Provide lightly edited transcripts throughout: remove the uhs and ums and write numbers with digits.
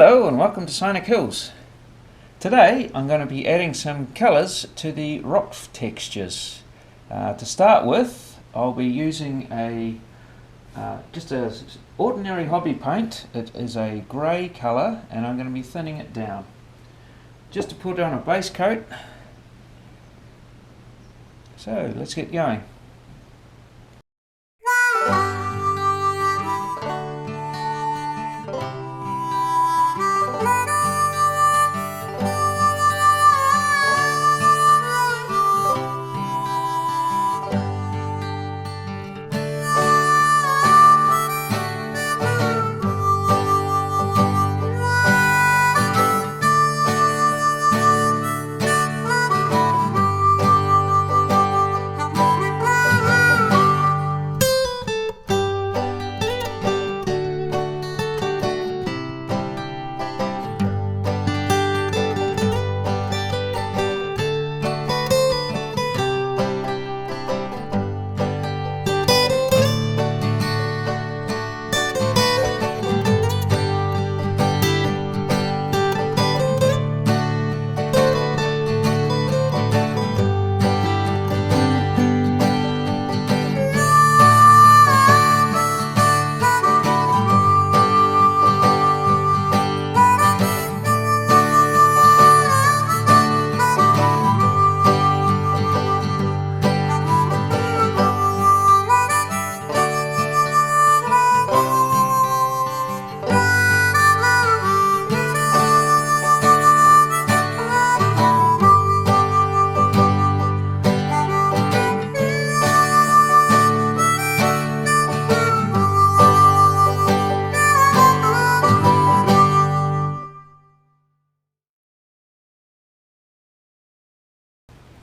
Hello and welcome to Sonic Hills. Today I'm going to be adding some colours to the rock textures. To start with, I'll be using just a ordinary hobby paint. It is a grey colour and I'm going to be thinning it down. Just to put on a base coat. So let's get going.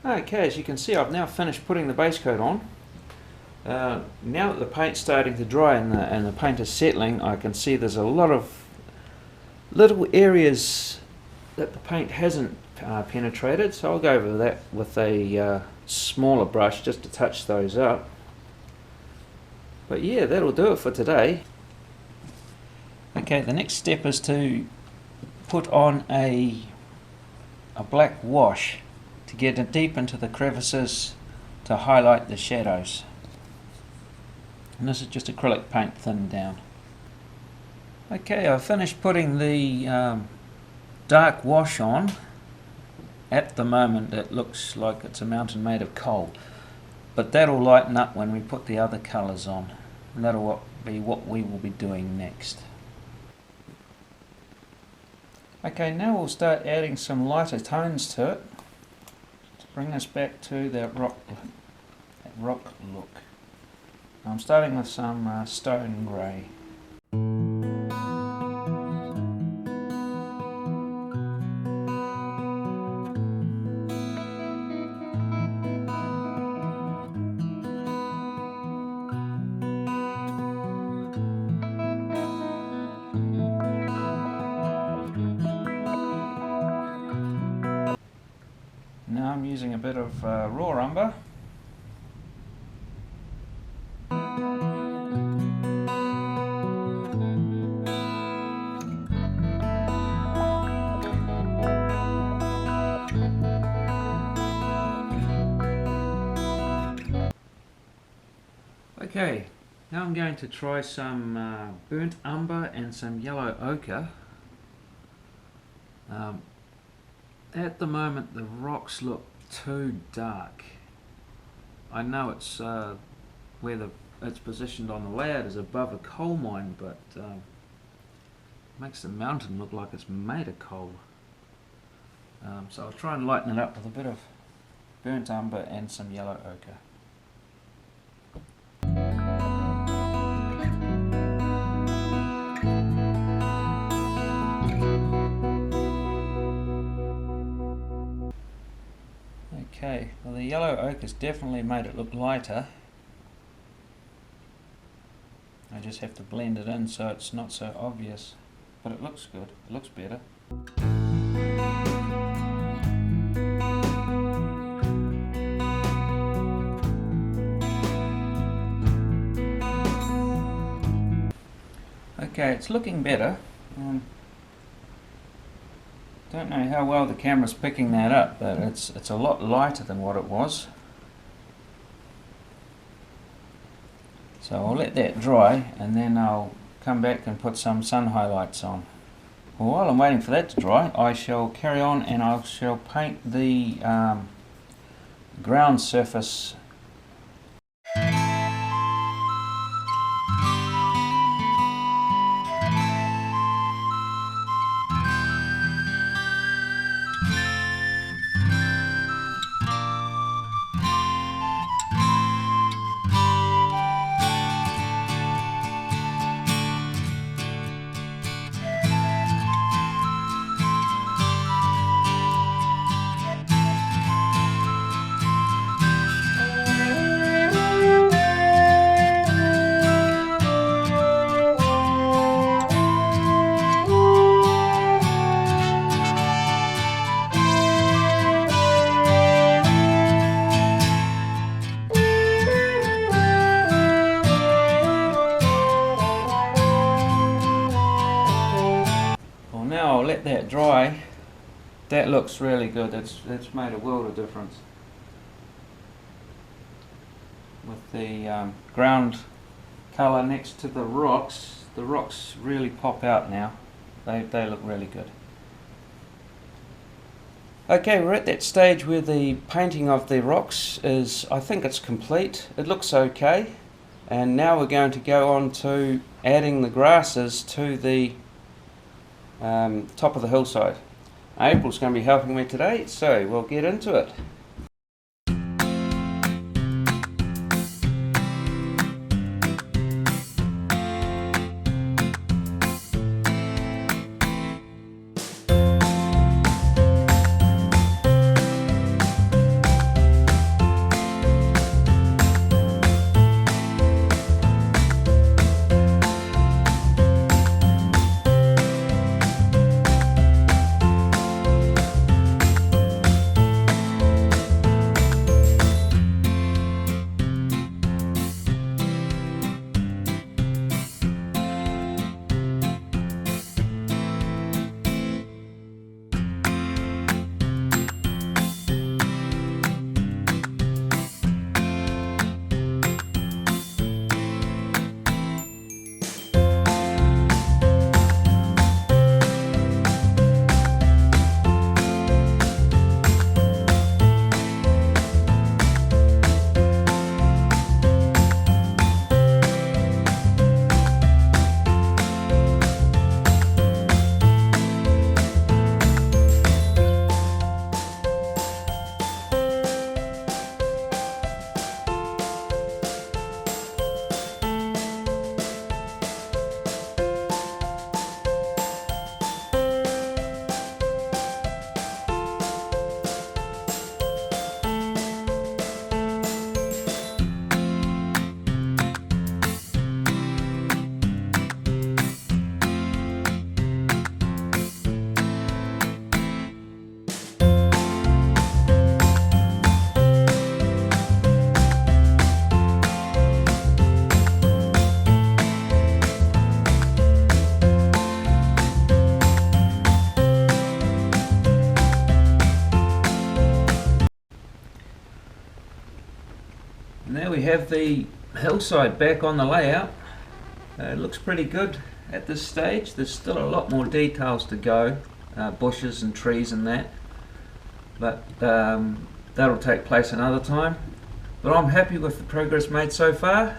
Okay, as you can see, I've now finished putting the base coat on. Now that the paint's starting to dry and the paint is settling, I can see there's a lot of little areas that the paint hasn't penetrated, so I'll go over that with a smaller brush just to touch those up. But yeah, that'll do it for today. Okay, the next step is to put on a black wash to get it deep into the crevices to highlight the shadows. And this is just acrylic paint thinned down. Okay, I've finished putting the dark wash on. At the moment it looks like it's a mountain made of coal, but that'll lighten up when we put the other colours on, and that'll be what we will be doing next. Okay, now we'll start adding some lighter tones to it. Bring us back to that rock look. I'm starting with some stone grey. Now I'm using a bit of raw umber. Okay, now I'm going to try some burnt umber and some yellow ochre. At the moment the rocks look too dark. I know it's where it's positioned on the layout is above a coal mine, but makes the mountain look like it's made of coal. So I'll try and lighten it up with a bit of burnt umber and some yellow ochre. Okay, well the yellow ochre has definitely made it look lighter. I just have to blend it in so it's not so obvious, but it looks good, it looks better. Okay, it's looking better. Don't know how well the camera's picking that up, but it's a lot lighter than what it was. So I'll let that dry and then I'll come back and put some sun highlights on. Well, while I'm waiting for that to dry, I shall carry on and I shall paint the ground surface. Now I'll let that dry. That looks really good. It's made a world of difference with the ground colour next to the rocks. The rocks really pop out now. They look really good. Okay, we're at that stage where the painting of the rocks is, I think it's complete. It looks okay, and now we're going to go on to adding the grasses to the top of the hillside. April's going to be helping me today, so we'll get into it. And there we have the hillside back on the layout. It looks pretty good at this stage. There's still a lot more details to go, bushes and trees and that, but that'll take place another time. But I'm happy with the progress made so far,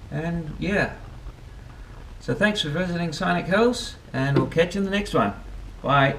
and yeah. So thanks for visiting Sonic Hills, and we'll catch you in the next one. Bye.